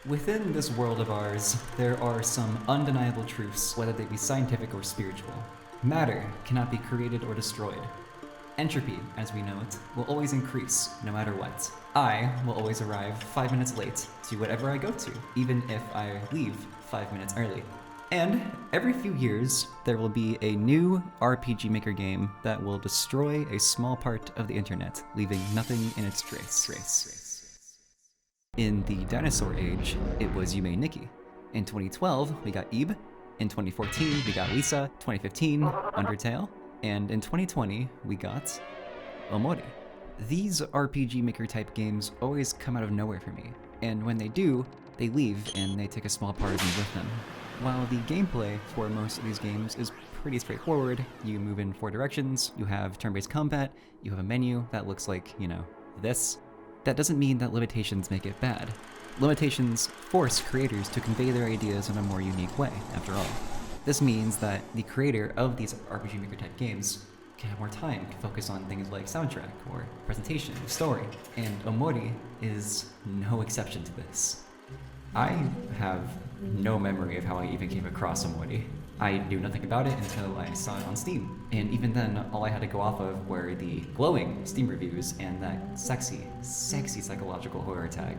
Within this world of ours, there are some undeniable truths, whether they be scientific or spiritual. Matter cannot be created or destroyed. Entropy, as we know it, will always increase, no matter what. I will always arrive 5 minutes late to whatever I go to, even if I leave 5 minutes early. And every few years, there will be a new RPG Maker game that will destroy a small part of the internet, leaving nothing in its trace. In the dinosaur age, it was You May Nikki. In 2012, we got Ebe. In 2014, we got Lisa. 2015, Undertale. And in 2020, we got Omori. These RPG Maker type games always come out of nowhere for me, and when they do, they leave and they take a small part of me with them. While the gameplay for most of these games is pretty straightforward, you move in 4 directions, you have turn-based combat, you have a menu that looks like, this. That doesn't mean that limitations make it bad. Limitations force creators to convey their ideas in a more unique way, after all. This means that the creator of these RPG Maker type games can have more time to focus on things like soundtrack or presentation, story, and Omori is no exception to this. I have no memory of how I even came across Omori. I knew nothing about it until I saw it on Steam, and even then, all I had to go off of were the glowing Steam reviews and that sexy psychological horror tag.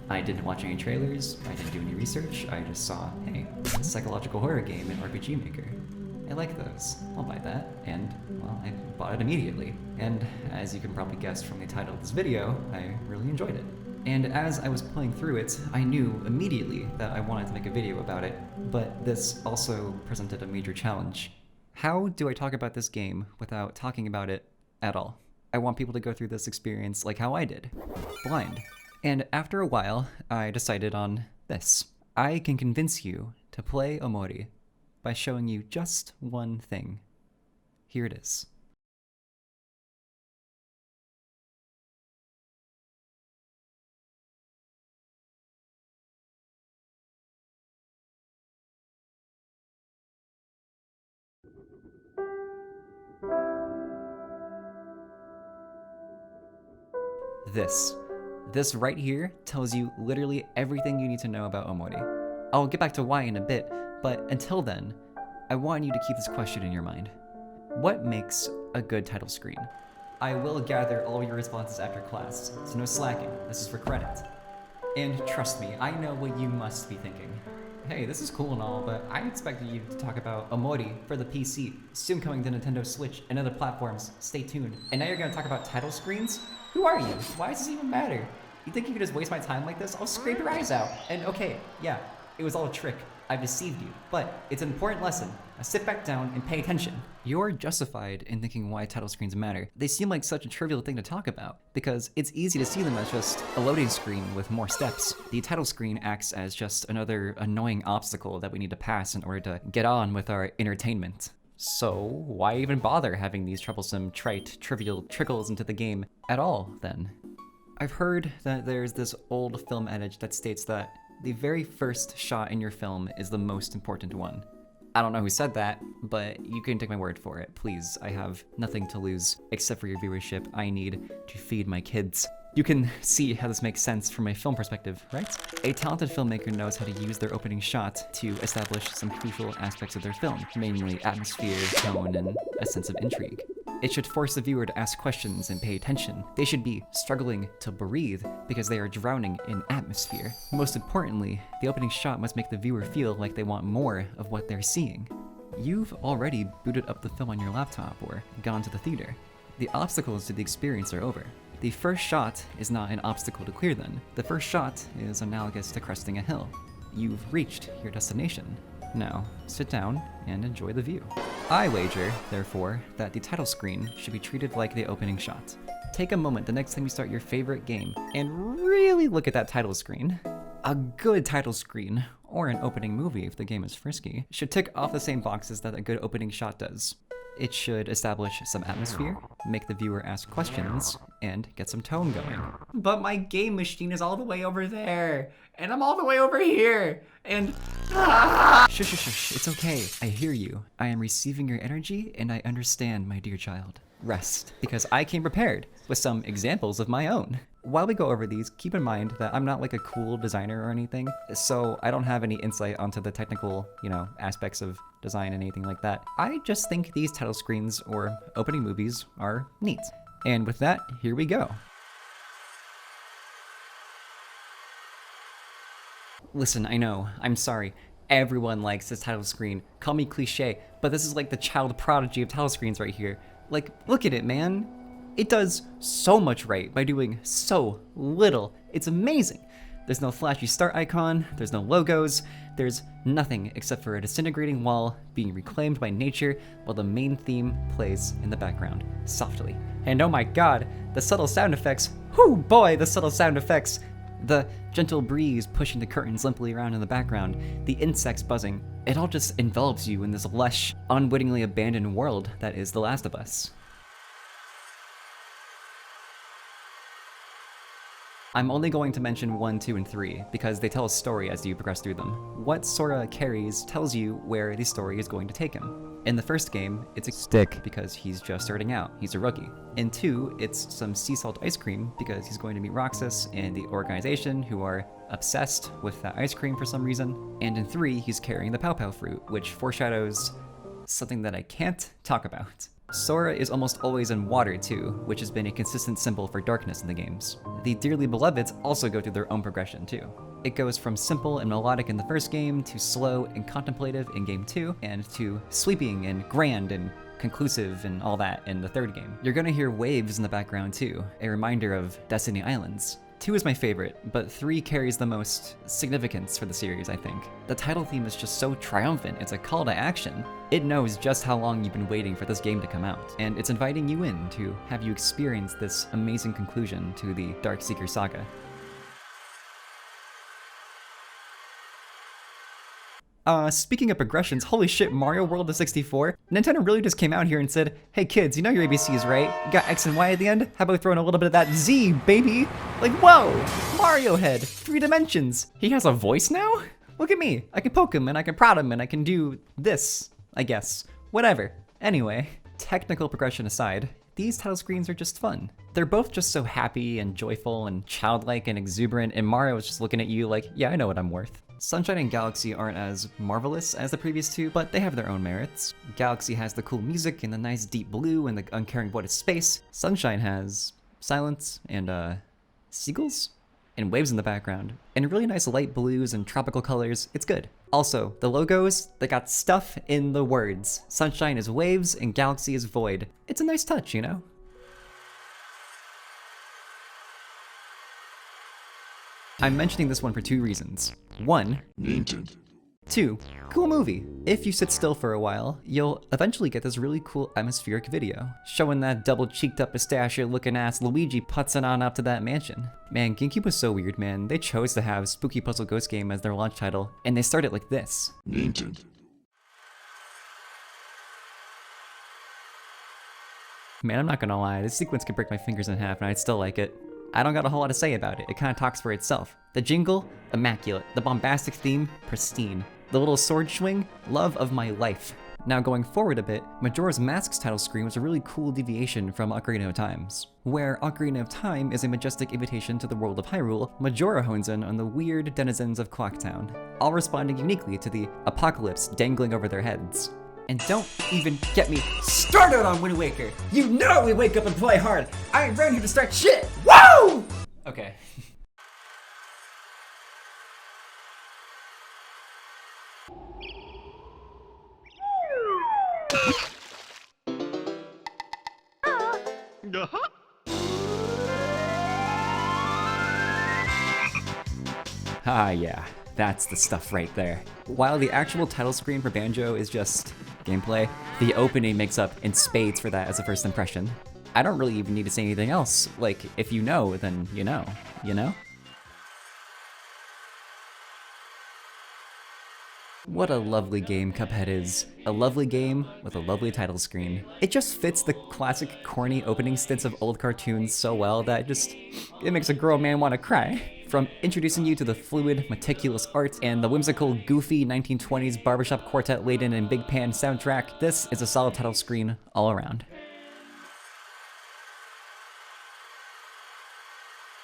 I didn't watch any trailers, I didn't do any research, I just saw, hey, psychological horror game in RPG Maker. I like those, I'll buy that, and, well, I bought it immediately. And as you can probably guess from the title of this video, I really enjoyed it. And as I was playing through it, I knew immediately that I wanted to make a video about it, but this also presented a major challenge. How do I talk about this game without talking about it at all? I want people to go through this experience like how I did, blind. And after a while, I decided on this. I can convince you to play Omori by showing you just one thing. Here it is. This right here tells you literally everything you need to know about Omori. I'll get back to why in a bit, but until then, I want you to keep this question in your mind. What makes a good title screen? I will gather all your responses after class, so no slacking, this is for credit. And trust me, I know what you must be thinking. Hey, this is cool and all, but I expected you to talk about Omori for the PC, soon coming to Nintendo Switch and other platforms, stay tuned. And now you're gonna talk about title screens? Who are you? Why does this even matter? You think you could just waste my time like this? I'll scrape your eyes out. And okay, yeah, it was all a trick. I've deceived you, but it's an important lesson. Now sit back down and pay attention. You're justified in thinking why title screens matter. They seem like such a trivial thing to talk about, because it's easy to see them as just a loading screen with more steps. The title screen acts as just another annoying obstacle that we need to pass in order to get on with our entertainment. So why even bother having these troublesome, trite, trivial trickles into the game at all, then? I've heard that there's this old film adage that states that the very first shot in your film is the most important one. I don't know who said that, but you can take my word for it. Please, I have nothing to lose except for your viewership. I need to feed my kids. You can see how this makes sense from a film perspective, right? A talented filmmaker knows how to use their opening shot to establish some crucial aspects of their film, mainly atmosphere, tone, and a sense of intrigue. It should force the viewer to ask questions and pay attention. They should be struggling to breathe because they are drowning in atmosphere. Most importantly, the opening shot must make the viewer feel like they want more of what they're seeing. You've already booted up the film on your laptop or gone to the theater. The obstacles to the experience are over. The first shot is not an obstacle to clear then. The first shot is analogous to cresting a hill. You've reached your destination. Now, sit down and enjoy the view. I wager, therefore, that the title screen should be treated like the opening shot. Take a moment the next time you start your favorite game and really look at that title screen. A good title screen, or an opening movie if the game is frisky, should tick off the same boxes that a good opening shot does. It should establish some atmosphere, make the viewer ask questions, and get some tone going. But my game machine is all the way over there, and I'm all the way over here, and Shush, it's okay. I hear you. I am receiving your energy, and I understand, my dear child. Rest, because I came prepared with some examples of my own. While we go over these, keep in mind that I'm not like a cool designer or anything, so I don't have any insight onto the technical, aspects of design and anything like that. I just think these title screens or opening movies are neat. And with that, here we go. Listen, I know, I'm sorry. Everyone likes this title screen. Call me cliche, but this is like the child prodigy of title screens right here. Like, look at it, man. It does so much right by doing so little. It's amazing. There's no flashy start icon, there's no logos, there's nothing except for a disintegrating wall being reclaimed by nature while the main theme plays in the background, softly. And oh my god, the subtle sound effects, whoo boy, the subtle sound effects! The gentle breeze pushing the curtains limply around in the background, the insects buzzing, it all just envelops you in this lush, unwittingly abandoned world that is The Last of Us. I'm only going to mention 1, 2, and 3 because they tell a story as you progress through them. What Sora carries tells you where the story is going to take him. In the first game, it's a stick because he's just starting out, he's a rookie. In 2, it's some sea salt ice cream because he's going to meet Roxas and the organization who are obsessed with that ice cream for some reason. And in 3, he's carrying the Pow Pow fruit, which foreshadows something that I can't talk about. Sora is almost always in water too, which has been a consistent symbol for darkness in the games. The Dearly Beloveds also go through their own progression too. It goes from simple and melodic in the first game to slow and contemplative in game 2, and to sweeping and grand and conclusive and all that in the third game. You're gonna hear waves in the background too, a reminder of Destiny Islands. 2 is my favorite, but 3 carries the most significance for the series, I think. The title theme is just so triumphant, it's a call to action. It knows just how long you've been waiting for this game to come out, and it's inviting you in to have you experience this amazing conclusion to the Darkseeker saga. Speaking of progressions, holy shit, Mario World to 64? Nintendo really just came out here and said, hey kids, you know your ABCs, right? You got X and Y at the end? How about throwing a little bit of that Z, baby? Like, whoa! Mario Head, 3 dimensions! He has a voice now? Look at me, I can poke him and I can prod him and I can do this, I guess. Whatever. Anyway, technical progression aside, these title screens are just fun. They're both just so happy and joyful and childlike and exuberant, and Mario is just looking at you like, yeah, I know what I'm worth. Sunshine and Galaxy aren't as marvelous as the previous 2, but they have their own merits. Galaxy has the cool music and the nice deep blue and the uncaring void of space. Sunshine has silence and, seagulls? And waves in the background. And really nice light blues and tropical colors. It's good. Also, the logos, they got stuff in the words. Sunshine is waves and Galaxy is void. It's a nice touch, you know? I'm mentioning this one for 2 reasons. 1, Nintendo. 2, cool movie. If you sit still for a while, you'll eventually get this really cool atmospheric video, showing that double-cheeked up pistachio-looking ass Luigi putzing on up to that mansion. Man, GameCube was so weird, man. They chose to have Spooky Puzzle Ghost Game as their launch title, and they started like this. Nintendo. Man, I'm not gonna lie, this sequence could break my fingers in half and I'd still like it. I don't got a whole lot to say about it, it kinda talks for itself. The jingle, immaculate. The bombastic theme, pristine. The little sword swing, love of my life. Now going forward a bit, Majora's Mask's title screen was a really cool deviation from Ocarina of Time's. Where Ocarina of Time is a majestic invitation to the world of Hyrule, Majora hones in on the weird denizens of Clocktown, all responding uniquely to the apocalypse dangling over their heads. And don't even get me started on Wind Waker! You know we wake up and play hard! I ain't around here to start shit! Woo! Okay. Ah yeah, that's the stuff right there. While the actual title screen for Banjo is just gameplay, the opening makes up in spades for that as a first impression. I don't really even need to say anything else. Like, if you know, then you know, you know? What a lovely game Cuphead is. A lovely game with a lovely title screen. It just fits the classic corny opening stints of old cartoons so well that it makes a grown man want to cry. From introducing you to the fluid, meticulous art and the whimsical, goofy 1920s barbershop quartet laden and big pan soundtrack, this is a solid title screen all around.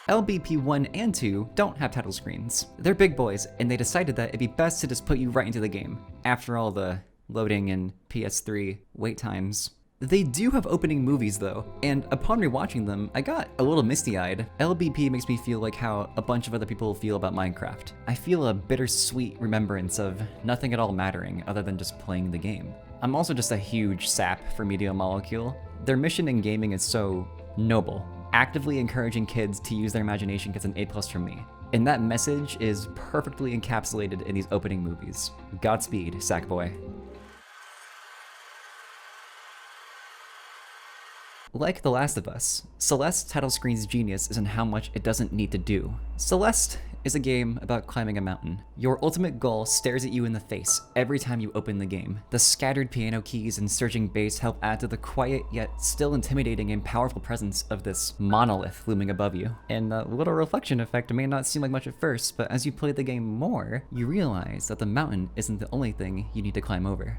LBP 1 and 2 don't have title screens. They're big boys, and they decided that it'd be best to just put you right into the game, after all the loading and PS3 wait times. They do have opening movies though, and upon rewatching them, I got a little misty-eyed. LBP makes me feel like how a bunch of other people feel about Minecraft. I feel a bittersweet remembrance of nothing at all mattering other than just playing the game. I'm also just a huge sap for Media Molecule. Their mission in gaming is so noble. Actively encouraging kids to use their imagination gets an A+ from me. And that message is perfectly encapsulated in these opening movies. Godspeed, Sackboy. Like The Last of Us, Celeste's title screen's genius is in how much it doesn't need to do. Celeste is a game about climbing a mountain. Your ultimate goal stares at you in the face every time you open the game. The scattered piano keys and surging bass help add to the quiet yet still intimidating and powerful presence of this monolith looming above you. And the little reflection effect may not seem like much at first, but as you play the game more, you realize that the mountain isn't the only thing you need to climb over.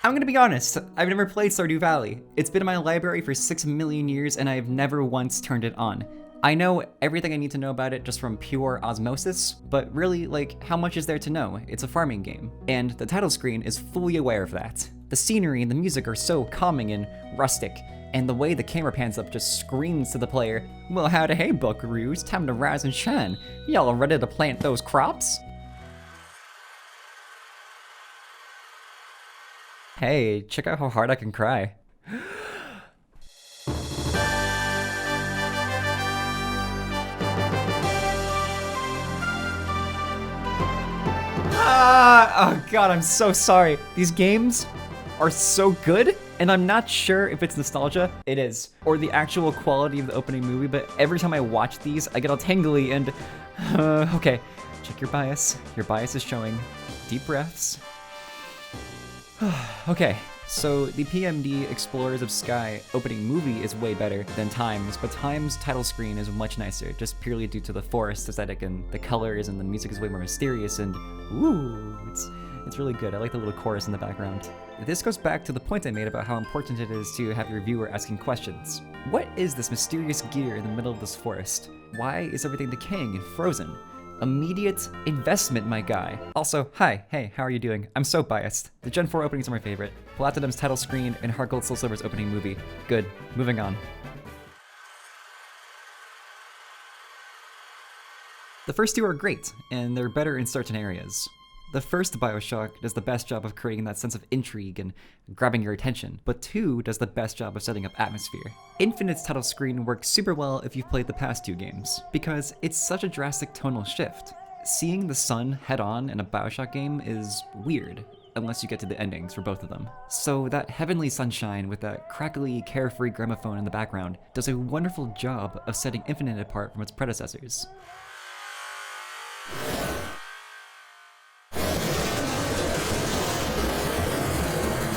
I'm gonna be honest, I've never played Stardew Valley. It's been in my library for 6 million years and I've never once turned it on. I know everything I need to know about it just from pure osmosis, but really, like, how much is there to know? It's a farming game, and the title screen is fully aware of that. The scenery and the music are so calming and rustic, and the way the camera pans up just screams to the player, "Well, howdy hey, buckaroos, time to rise and shine. Y'all ready to plant those crops?" Hey, check out how hard I can cry. Oh god, I'm so sorry. These games are so good, and I'm not sure if it's nostalgia, it is, or the actual quality of the opening movie, but every time I watch these, I get all tingly and... okay, check your bias. Your bias is showing. Deep breaths. Okay, so the PMD Explorers of Sky opening movie is way better than Time's, but Time's title screen is much nicer, just purely due to the forest aesthetic and the colors, and the music is way more mysterious, and ooh, it's really good. I like the little chorus in the background. This goes back to the point I made about how important it is to have your viewer asking questions. What is this mysterious gear in the middle of this forest? Why is everything decaying and frozen? Immediate investment, my guy. Also, hi, hey, how are you doing? I'm so biased. The Gen 4 openings are my favorite. Platinum's title screen and Heart Gold Soul Silver's opening movie. Good. Moving on. The first two are great, and they're better in certain areas. The first BioShock does the best job of creating that sense of intrigue and grabbing your attention, but 2 does the best job of setting up atmosphere. Infinite's title screen works super well if you've played the past 2 games, because it's such a drastic tonal shift. Seeing the sun head-on in a BioShock game is weird, unless you get to the endings for both of them. So that heavenly sunshine with that crackly, carefree gramophone in the background does a wonderful job of setting Infinite apart from its predecessors.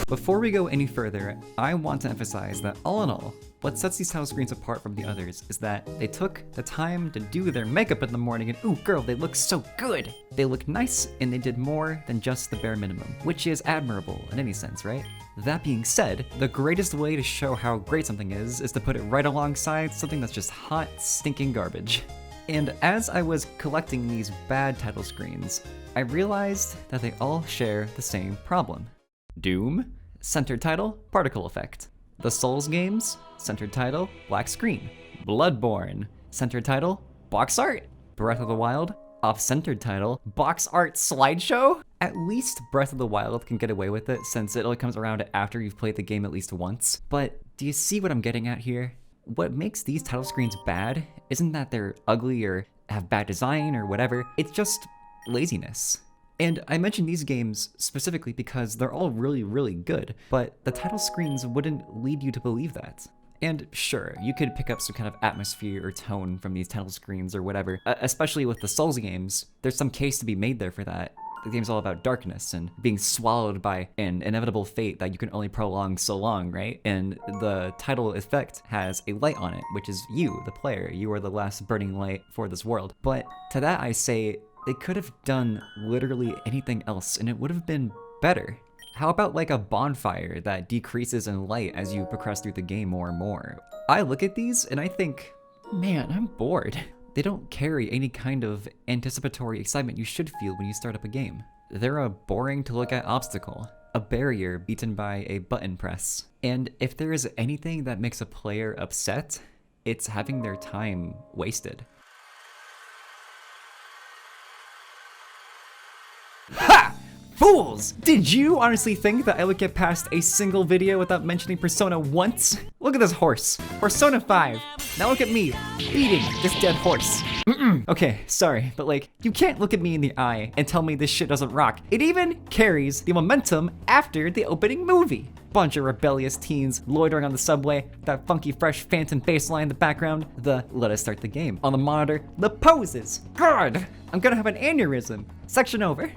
Before we go any further, I want to emphasize that all in all, what sets these title screens apart from the others is that they took the time to do their makeup in the morning and ooh girl, they look so good! They look nice and they did more than just the bare minimum, which is admirable in any sense, right? That being said, the greatest way to show how great something is to put it right alongside something that's just hot, stinking garbage. And as I was collecting these bad title screens, I realized that they all share the same problem. Doom, centered title, particle effect. The Souls games, centered title, black screen. Bloodborne, centered title, box art. Breath of the Wild, off-centered title, box art slideshow? At least Breath of the Wild can get away with it since it only comes around after you've played the game at least once. But do you see what I'm getting at here? What makes these title screens bad isn't that they're ugly or have bad design or whatever, it's just laziness. And I mention these games specifically because they're all really, really good, but the title screens wouldn't lead you to believe that. And sure, you could pick up some kind of atmosphere or tone from these title screens or whatever, especially with the Souls games. There's some case to be made there for that. The game's all about darkness and being swallowed by an inevitable fate that you can only prolong so long, right? And the title effect has a light on it, which is you, the player. You are the last burning light for this world. But to that I say, they could have done literally anything else and it would have been better. How about like a bonfire that decreases in light as you progress through the game more and more? I look at these and I think, man, I'm bored. They don't carry any kind of anticipatory excitement you should feel when you start up a game. They're a boring to look at obstacle, a barrier beaten by a button press. And if there is anything that makes a player upset, it's having their time wasted. Ha! Fools! Did you honestly think that I would get past a single video without mentioning Persona once? Look at this horse. Persona 5. Now look at me, beating this dead horse. Okay, sorry, but like, you can't look at me in the eye and tell me this shit doesn't rock. It even carries the momentum after the opening movie. Bunch of rebellious teens loitering on the subway, that funky fresh phantom bass line in the background, the let us start the game on the monitor, the poses. God, I'm gonna have an aneurysm. Section over.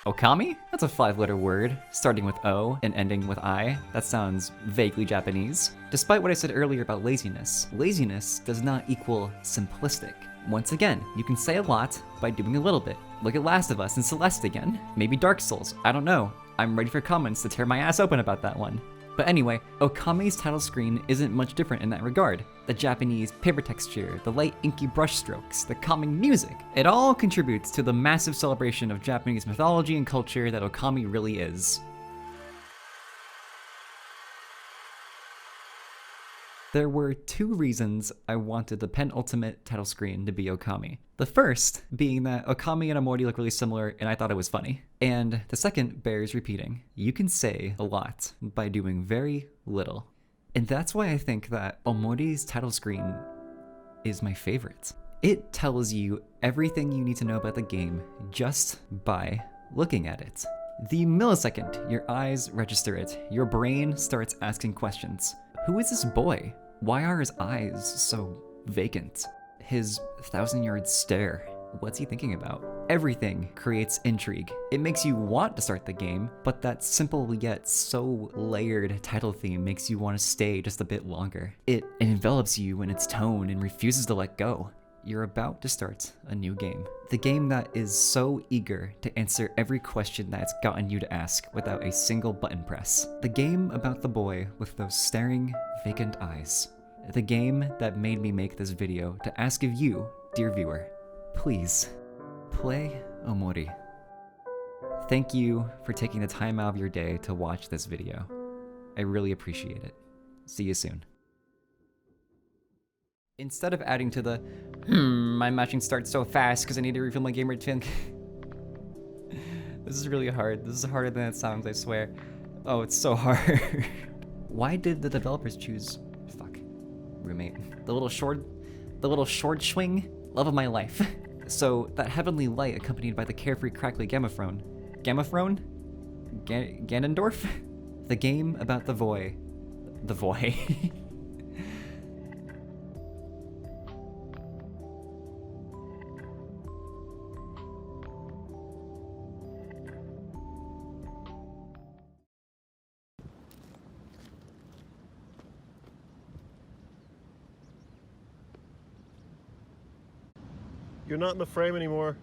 Okami? That's a 5-letter word, starting with O and ending with I. That sounds vaguely Japanese. Despite what I said earlier about laziness, laziness does not equal simplistic. Once again, you can say a lot by doing a little bit. Look at Last of Us and Celeste again. Maybe Dark Souls, I don't know. I'm ready for comments to tear my ass open about that one. But anyway, Okami's title screen isn't much different in that regard. The Japanese paper texture, the light inky brush strokes, the calming music, it all contributes to the massive celebration of Japanese mythology and culture that Okami really is. There were 2 reasons I wanted the penultimate title screen to be Okami. The first being that Okami and Omori look really similar and I thought it was funny. And the second bears repeating. You can say a lot by doing very little. And that's why I think that Omori's title screen is my favorite. It tells you everything you need to know about the game just by looking at it. The millisecond your eyes register it, your brain starts asking questions. Who is this boy? Why are his eyes so vacant? His 1,000-yard stare. What's he thinking about? Everything creates intrigue. It makes you want to start the game, but that simple yet so layered title theme makes you want to stay just a bit longer. It envelops you in its tone and refuses to let go. You're about to start a new game. The game that is so eager to answer every question that it's gotten you to ask without a single button press. The game about the boy with those staring, vacant eyes. The game that made me make this video to ask of you, dear viewer, please, play Omori. Thank you for taking the time out of your day to watch this video. I really appreciate it. See you soon. Instead of adding to the, my matching starts so fast because I need to refill my gamer tin. This is really hard. This is harder than it sounds, I swear. Oh, it's so hard. Why did the developers choose, roommate, the little short swing, love of my life. So that heavenly light accompanied by the carefree crackly Ganondorf? The game about the voy. You're not in the frame anymore.